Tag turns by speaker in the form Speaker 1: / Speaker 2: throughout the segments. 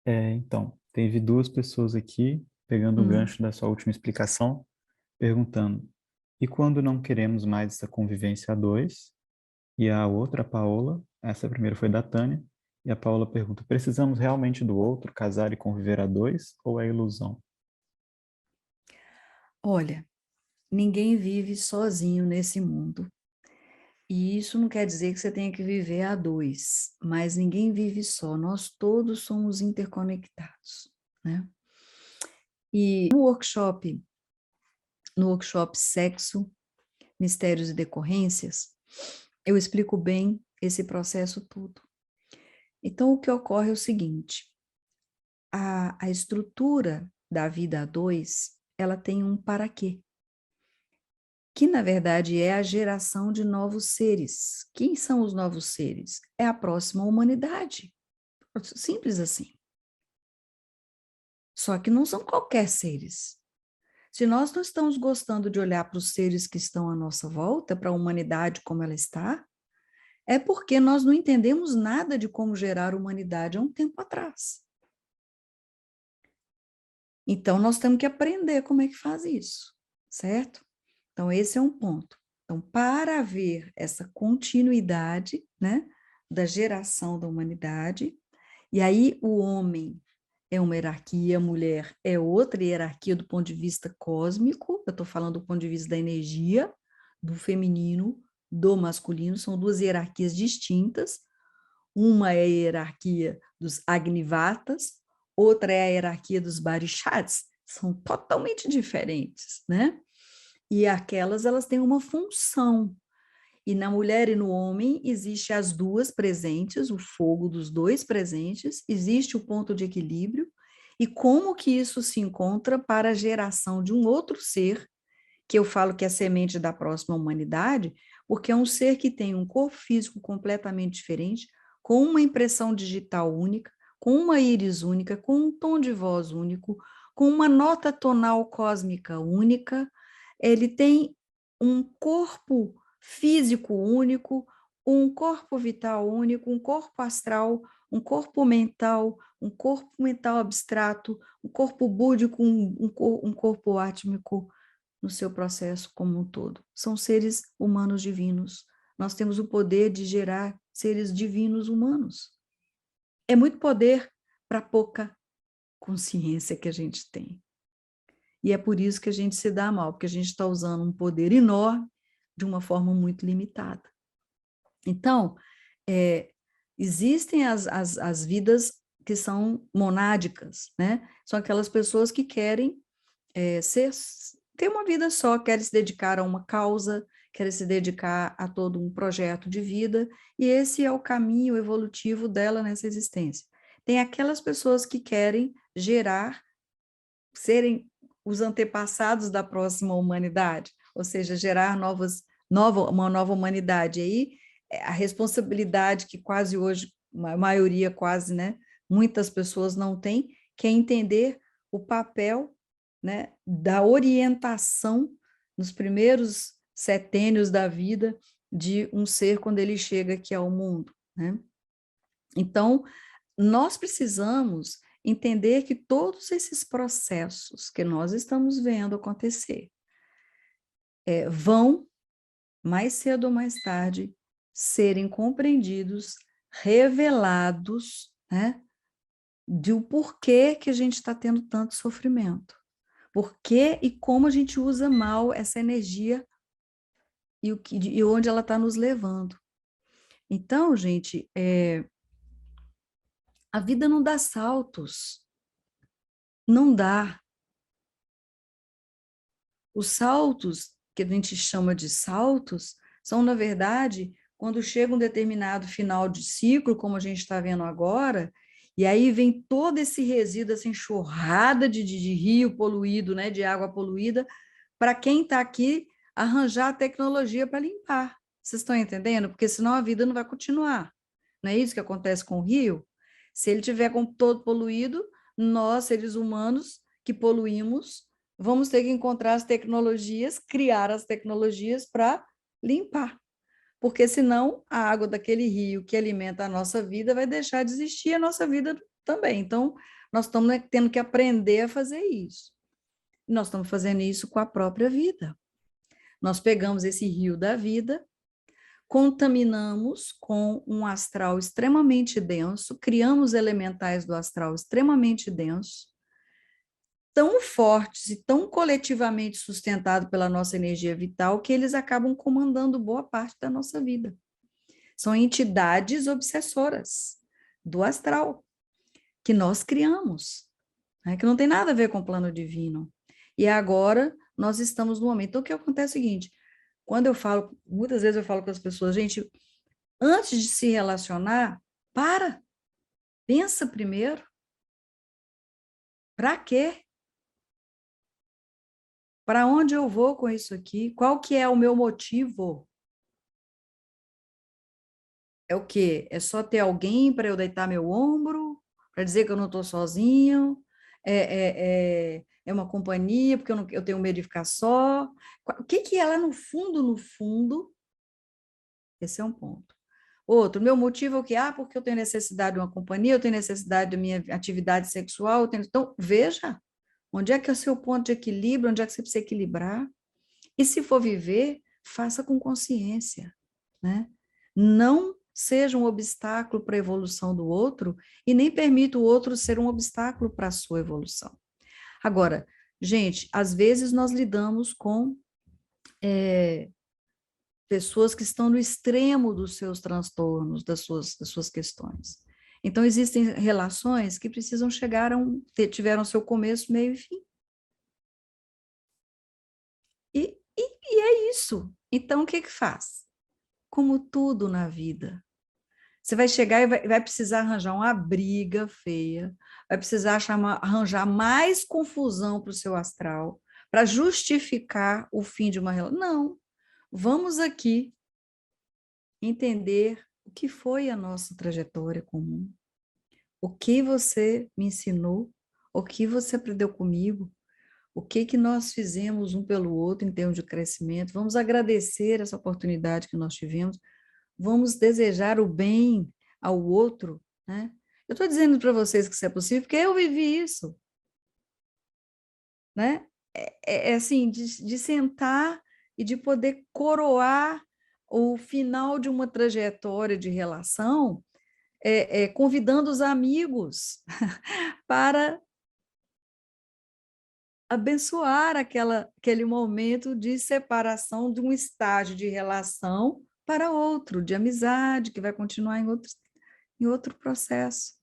Speaker 1: Então, teve duas pessoas aqui, pegando o
Speaker 2: Hum.
Speaker 1: gancho da sua última explicação, perguntando: e quando não queremos mais essa convivência a dois? E a outra, a Paola, essa primeira foi da Tânia, e a Paola pergunta: precisamos realmente do outro, casar e conviver a dois, ou é ilusão?
Speaker 2: Olha, ninguém vive sozinho nesse mundo. E isso não quer dizer que você tenha que viver a dois, mas ninguém vive só, nós todos somos interconectados, né? E no workshop Sexo, Mistérios e Decorrências, eu explico bem esse processo todo. Então, o que ocorre é o seguinte: a estrutura da vida a dois, ela tem um para quê, que na verdade é a geração de novos seres. Quem são os novos seres? É a próxima humanidade. Simples assim. Só que não são qualquer seres. Se nós não estamos gostando de olhar para os seres que estão à nossa volta, para a humanidade como ela está, é porque nós não entendemos nada de como gerar humanidade há um tempo atrás. Então, nós temos que aprender como é que faz isso, certo? Então, esse é um ponto. Então, para haver essa continuidade, né, da geração da humanidade, e aí o homem é uma hierarquia, a mulher é outra hierarquia do ponto de vista cósmico, eu estou falando do ponto de vista da energia, do feminino, do masculino, são duas hierarquias distintas. Uma é a hierarquia dos Agnivatas, outra é a hierarquia dos Barishats, são totalmente diferentes, né? E aquelas, elas têm uma função. E na mulher e no homem existe as duas presentes, o fogo dos dois presentes, existe o ponto de equilíbrio, e como que isso se encontra para a geração de um outro ser, que eu falo que é a semente da próxima humanidade, porque é um ser que tem um corpo físico completamente diferente, com uma impressão digital única, com uma íris única, com um tom de voz único, com uma nota tonal cósmica única, ele tem um corpo físico único, um corpo vital único, um corpo astral, um corpo mental abstrato, um corpo búdico, um corpo átmico no seu processo como um todo. São seres humanos divinos. Nós temos o poder de gerar seres divinos humanos. É muito poder para pouca consciência que a gente tem. E é por isso que a gente se dá mal, porque a gente está usando um poder enorme de uma forma muito limitada. Então, é, existem as vidas que são monádicas, né? São aquelas pessoas que querem ter uma vida só, querem se dedicar a uma causa, querem se dedicar a todo um projeto de vida, e esse é o caminho evolutivo dela nessa existência. Tem aquelas pessoas que querem gerar, serem os antepassados da próxima humanidade, ou seja, gerar uma nova humanidade. E aí, a responsabilidade que quase hoje, a maioria quase, né, muitas pessoas não têm, que é entender o papel, né, da orientação nos primeiros setênios da vida de um ser quando ele chega aqui ao mundo, né? Então, nós precisamos entender que todos esses processos que nós estamos vendo acontecer vão, mais cedo ou mais tarde, serem compreendidos, revelados, né, de o porquê que a gente está tendo tanto sofrimento. Por que e como a gente usa mal essa energia e onde ela está nos levando. Então, gente, a vida não dá saltos, não dá. Os saltos, que a gente chama de saltos, são, na verdade, quando chega um determinado final de ciclo, como a gente está vendo agora, e aí vem todo esse resíduo, essa enxurrada de rio poluído, né, de água poluída, para quem está aqui arranjar a tecnologia para limpar. Vocês estão entendendo? Porque senão a vida não vai continuar. Não é isso que acontece com o rio? Se ele tiver todo poluído, nós, seres humanos, que poluímos, vamos ter que encontrar as tecnologias, criar as tecnologias para limpar. Porque senão a água daquele rio que alimenta a nossa vida vai deixar de existir, a nossa vida também. Então, nós estamos, né, tendo que aprender a fazer isso. Nós estamos fazendo isso com a própria vida. Nós pegamos esse rio da vida, contaminamos com um astral extremamente denso, criamos elementais do astral extremamente denso, tão fortes e tão coletivamente sustentados pela nossa energia vital, que eles acabam comandando boa parte da nossa vida. São entidades obsessoras do astral, que nós criamos, né? Que não tem nada a ver com o plano divino. E agora nós estamos no momento. Então, o que acontece é o seguinte, quando eu falo, muitas vezes eu falo com as pessoas, gente, antes de se relacionar, pensa primeiro. Para quê? Para onde eu vou com isso aqui? Qual que é o meu motivo? É o quê? É só ter alguém para eu deitar meu ombro? Para dizer que eu não estou sozinho? É uma companhia, porque eu tenho medo de ficar só? O que que é lá no fundo? Esse é um ponto. Outro, meu motivo é o quê? Porque eu tenho necessidade de uma companhia, eu tenho necessidade da minha atividade sexual. Então, veja, onde é que é o seu ponto de equilíbrio, onde é que você precisa equilibrar? E se for viver, faça com consciência, né? Não seja um obstáculo para a evolução do outro e nem permita o outro ser um obstáculo para a sua evolução. Agora, gente, às vezes nós lidamos com pessoas que estão no extremo dos seus transtornos, das suas questões. Então, existem relações que precisam chegar tiveram seu começo, meio e fim. E é isso. Então, o que que faz? Como tudo na vida, você vai chegar e vai precisar arranjar uma briga feia, vai precisar arranjar mais confusão para o seu astral, para justificar o fim de uma relação. Não, vamos aqui entender o que foi a nossa trajetória comum, o que você me ensinou, o que você aprendeu comigo, o que que nós fizemos um pelo outro em termos de crescimento. Vamos agradecer essa oportunidade que nós tivemos, vamos desejar o bem ao outro, né? Eu estou dizendo para vocês que isso é possível porque eu vivi isso, né? É assim, de sentar e de poder coroar o final de uma trajetória de relação, convidando os amigos para abençoar aquele momento de separação de um estágio de relação para outro, de amizade, que vai continuar em outro processo.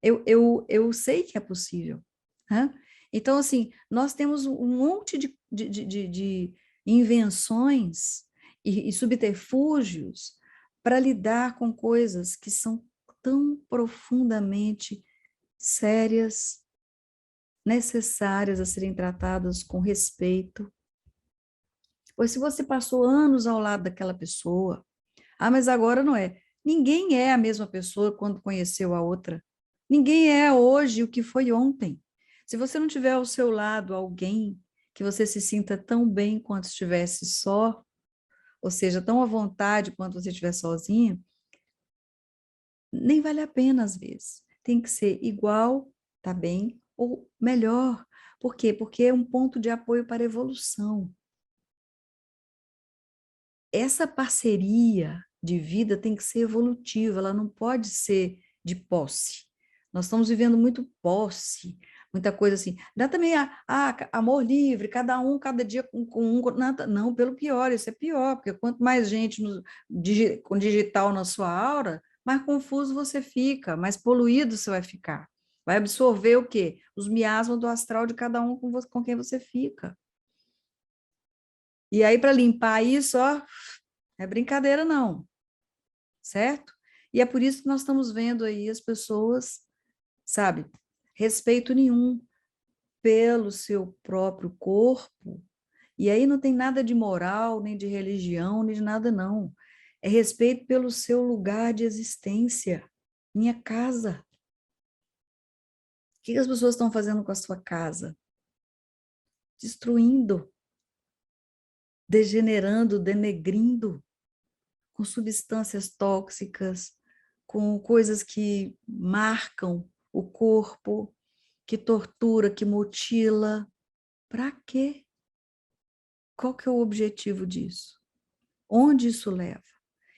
Speaker 2: Eu sei que é possível, né? Então, assim, nós temos um monte de invenções e subterfúgios para lidar com coisas que são tão profundamente sérias, necessárias a serem tratadas com respeito. Pois se você passou anos ao lado daquela pessoa, mas agora não é. Ninguém é a mesma pessoa quando conheceu a outra. Ninguém é hoje o que foi ontem. Se você não tiver ao seu lado alguém que você se sinta tão bem quanto estivesse só, ou seja, tão à vontade quanto você estiver sozinho, nem vale a pena às vezes. Tem que ser igual, tá bem, ou melhor. Por quê? Porque é um ponto de apoio para a evolução. Essa parceria de vida tem que ser evolutiva, ela não pode ser de posse. Nós estamos vivendo muito posse, muita coisa assim. Dá também amor livre, cada dia com um, nada, não, pelo pior, isso é pior, porque quanto mais gente com digital na sua aura, mais confuso você fica, mais poluído você vai ficar. Vai absorver o quê? Os miasmas do astral de cada um com quem você fica. E aí, para limpar isso, ó, é brincadeira não, certo? E é por isso que nós estamos vendo aí as pessoas, sabe, respeito nenhum pelo seu próprio corpo. E aí não tem nada de moral, nem de religião, nem de nada não. É respeito pelo seu lugar de existência, minha casa. O que as pessoas estão fazendo com a sua casa? Destruindo, degenerando, denegrindo, com substâncias tóxicas, com coisas que marcam o corpo, que tortura, que mutila. Para quê? Qual que é o objetivo disso? Onde isso leva?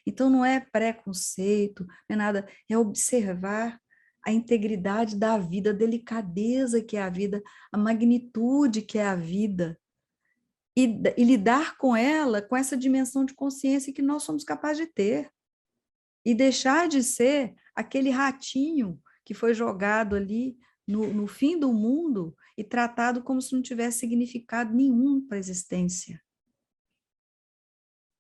Speaker 2: Então, não é preconceito, não é nada, é observar a integridade da vida, a delicadeza que é a vida, a magnitude que é a vida, e lidar com ela, com essa dimensão de consciência que nós somos capazes de ter. E deixar de ser aquele ratinho que foi jogado ali no fim do mundo e tratado como se não tivesse significado nenhum para a existência.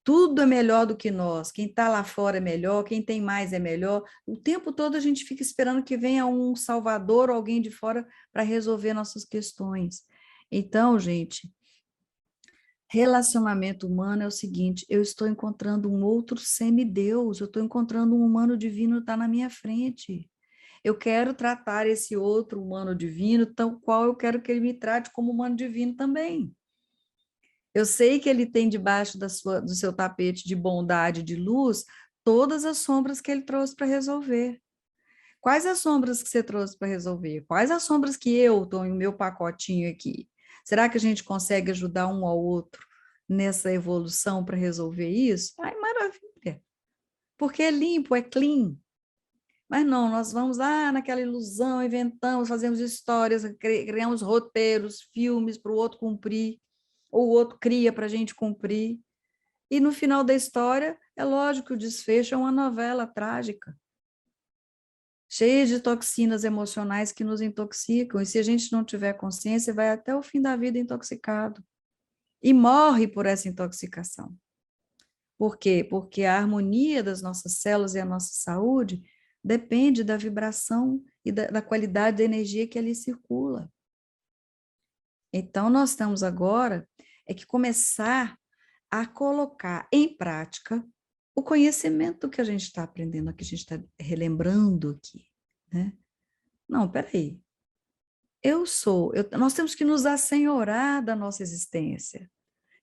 Speaker 2: Tudo é melhor do que nós, quem está lá fora é melhor, quem tem mais é melhor. O tempo todo a gente fica esperando que venha um salvador ou alguém de fora para resolver nossas questões. Então, gente, relacionamento humano é o seguinte: eu estou encontrando um outro semideus, eu estou encontrando um humano divino que está na minha frente. Eu quero tratar esse outro humano divino tal qual eu quero que ele me trate como humano divino também. Eu sei que ele tem debaixo do seu tapete de bondade, de luz, todas as sombras que ele trouxe para resolver. Quais as sombras que você trouxe para resolver? Quais as sombras que eu estou em meu pacotinho aqui? Será que a gente consegue ajudar um ao outro nessa evolução para resolver isso? Ai, maravilha! Porque é limpo, é clean. Mas não, nós vamos lá naquela ilusão, inventamos, fazemos histórias, criamos roteiros, filmes para o outro cumprir, ou o outro cria para a gente cumprir. E no final da história, é lógico que o desfecho é uma novela trágica, cheia de toxinas emocionais que nos intoxicam. E se a gente não tiver consciência, vai até o fim da vida intoxicado. E morre por essa intoxicação. Por quê? Porque a harmonia das nossas células e a nossa saúde depende da vibração e da qualidade da energia que ali circula. Então, nós estamos agora que começar a colocar em prática o conhecimento que a gente está aprendendo, que a gente está relembrando aqui, né? Não, peraí. Nós temos que nos assenhorar da nossa existência.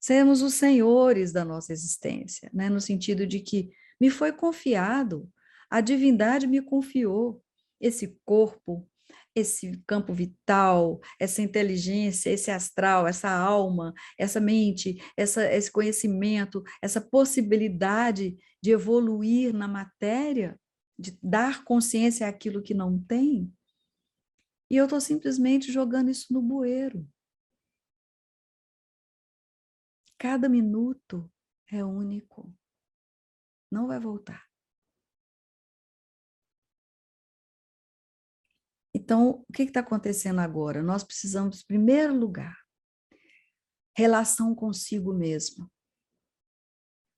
Speaker 2: Sermos os senhores da nossa existência, né? No sentido de que me foi confiado, a divindade me confiou esse corpo, esse campo vital, essa inteligência, esse astral, essa alma, essa mente, esse conhecimento, essa possibilidade de evoluir na matéria, de dar consciência àquilo que não tem, e eu estou simplesmente jogando isso no bueiro. Cada minuto é único, não vai voltar. Então, o que está acontecendo agora? Nós precisamos, em primeiro lugar, relação consigo mesmo,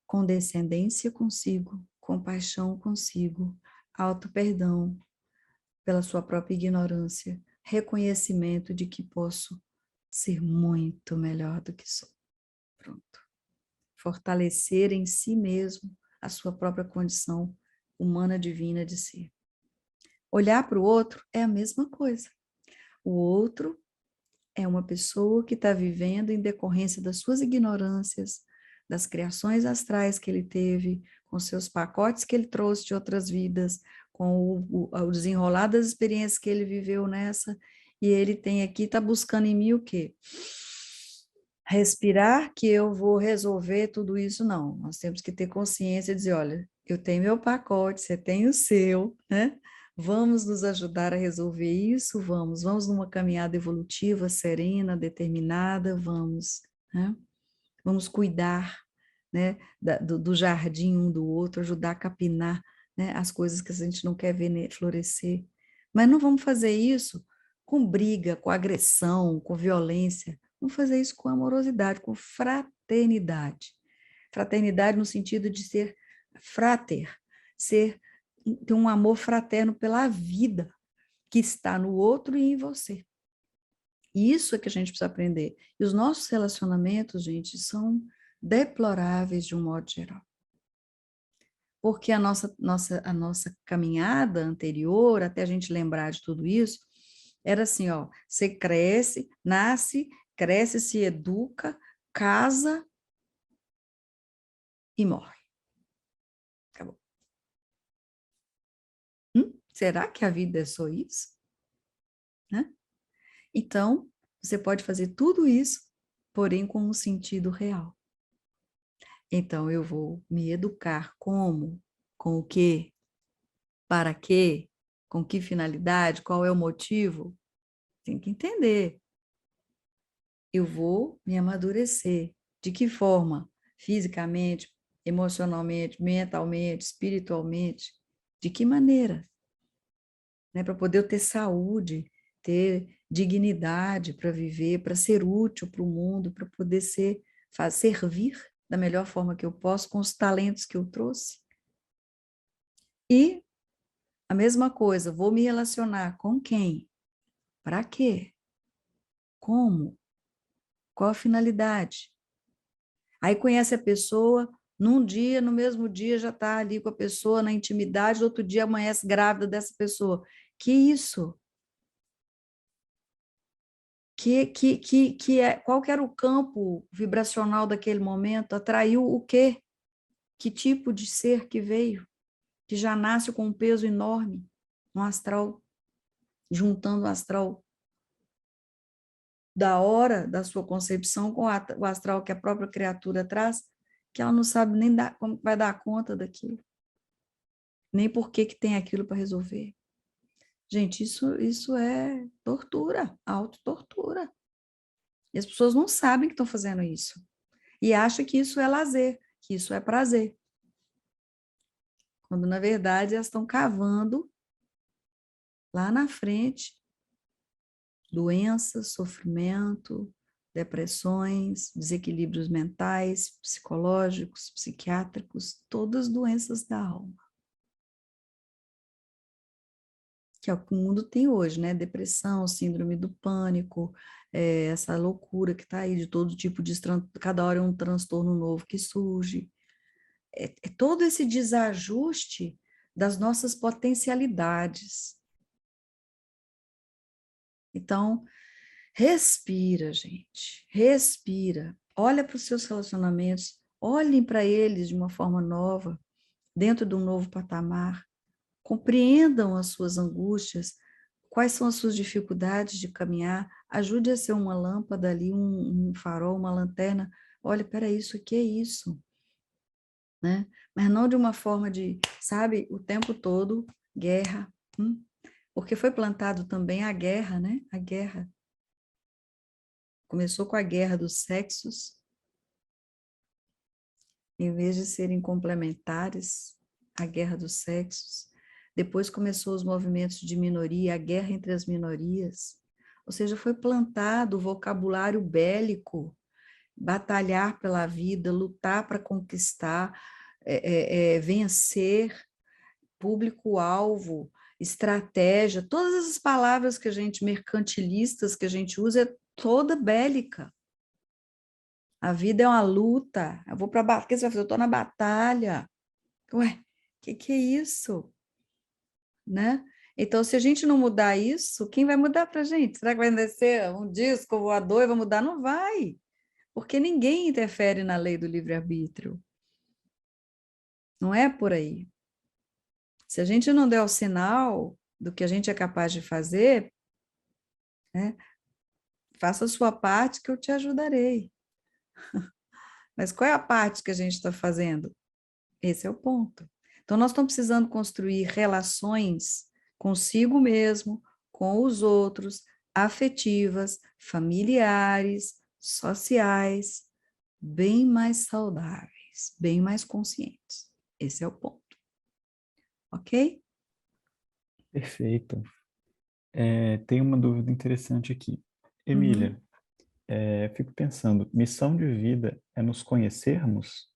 Speaker 2: condescendência consigo, compaixão consigo, auto-perdão pela sua própria ignorância, reconhecimento de que posso ser muito melhor do que sou. Pronto. Fortalecer em si mesmo a sua própria condição humana divina de ser. Olhar para o outro é a mesma coisa. O outro é uma pessoa que está vivendo em decorrência das suas ignorâncias, das criações astrais que ele teve, com seus pacotes que ele trouxe de outras vidas, com o desenrolar das experiências que ele viveu nessa, e ele tem aqui, está buscando em mim o quê? Respirar que eu vou resolver tudo isso, não. Nós temos que ter consciência e dizer, olha, eu tenho meu pacote, você tem o seu, né? Vamos nos ajudar a resolver isso? Vamos numa caminhada evolutiva, serena, determinada, vamos, né? Vamos cuidar, né, do jardim um do outro, ajudar a capinar, né, as coisas que a gente não quer ver florescer. Mas não vamos fazer isso com briga, com agressão, com violência. Vamos fazer isso com amorosidade, com fraternidade. Fraternidade no sentido de ser frater, ter um amor fraterno pela vida que está no outro e em você. Isso é que a gente precisa aprender. E os nossos relacionamentos, gente, são deploráveis de um modo geral. Porque a nossa caminhada anterior, até a gente lembrar de tudo isso, era assim, ó, você cresce, nasce, cresce, se educa, casa e morre. Acabou. Será que a vida é só isso? né? Então, você pode fazer tudo isso, porém com um sentido real. Então, eu vou me educar como? Com o quê? Para quê? Com que finalidade? Qual é o motivo? Tem que entender. Eu vou me amadurecer. De que forma? Fisicamente, emocionalmente, mentalmente, espiritualmente? De que maneira? Né? Para poder eu ter saúde, ter dignidade para viver, para ser útil para o mundo, para poder servir da melhor forma que eu posso com os talentos que eu trouxe. E a mesma coisa, vou me relacionar com quem? Para quê? Como? Qual a finalidade? Aí conhece a pessoa, num dia, no mesmo dia, já está ali com a pessoa na intimidade, outro dia amanhece grávida dessa pessoa. Que isso? Qual que era o campo vibracional daquele momento? Atraiu o quê? Que tipo de ser que veio? Que já nasce com um peso enorme, um astral, juntando o astral da hora da sua concepção com o astral que a própria criatura traz, que ela não sabe nem como vai dar conta daquilo, nem por que que tem aquilo para resolver. Gente, isso é tortura, autotortura. E as pessoas não sabem que estão fazendo isso. E acham que isso é lazer, que isso é prazer. Quando, na verdade, elas estão cavando lá na frente doenças, sofrimento, depressões, desequilíbrios mentais, psicológicos, psiquiátricos, todas doenças da alma. Que é o que o mundo tem hoje, né? Depressão, síndrome do pânico, essa loucura que está aí de todo tipo de... Cada hora é um transtorno novo que surge. É todo esse desajuste das nossas potencialidades. Então, respira, gente, respira. Olha para os seus relacionamentos, olhem para eles de uma forma nova, dentro de um novo patamar. Compreendam as suas angústias, quais são as suas dificuldades de caminhar. Ajude a ser uma lâmpada ali, um farol, uma lanterna. Olha, peraí, isso aqui é isso. Né? Mas não de uma forma de, sabe, o tempo todo, guerra. Porque foi plantado também a guerra, né? A guerra. Começou com a guerra dos sexos, em vez de serem complementares, a guerra dos sexos. Depois começou os movimentos de minoria, a guerra entre as minorias. Ou seja, foi plantado o vocabulário bélico, batalhar pela vida, lutar para conquistar, vencer, público-alvo, estratégia, todas essas palavras que a gente, mercantilistas, que a gente usa, é toda bélica. A vida é uma luta. Eu vou para a batalha. Você vai fazer? Eu estou na batalha. Ué, que é isso? Né? Então, se a gente não mudar isso, quem vai mudar para a gente? Será que vai descer um disco voador e vai mudar? Não vai. Porque ninguém interfere na lei do livre-arbítrio. Não é por aí. Se a gente não der o sinal do que a gente é capaz de fazer, né, faça a sua parte que eu te ajudarei. Mas qual é a parte que a gente está fazendo? Esse é o ponto. Então, nós estamos precisando construir relações consigo mesmo, com os outros, afetivas, familiares, sociais, bem mais saudáveis, bem mais conscientes. Esse é o ponto. Ok?
Speaker 1: Perfeito. Tem uma dúvida interessante aqui.
Speaker 2: Uhum.
Speaker 1: Emília, fico pensando, missão de vida é nos conhecermos?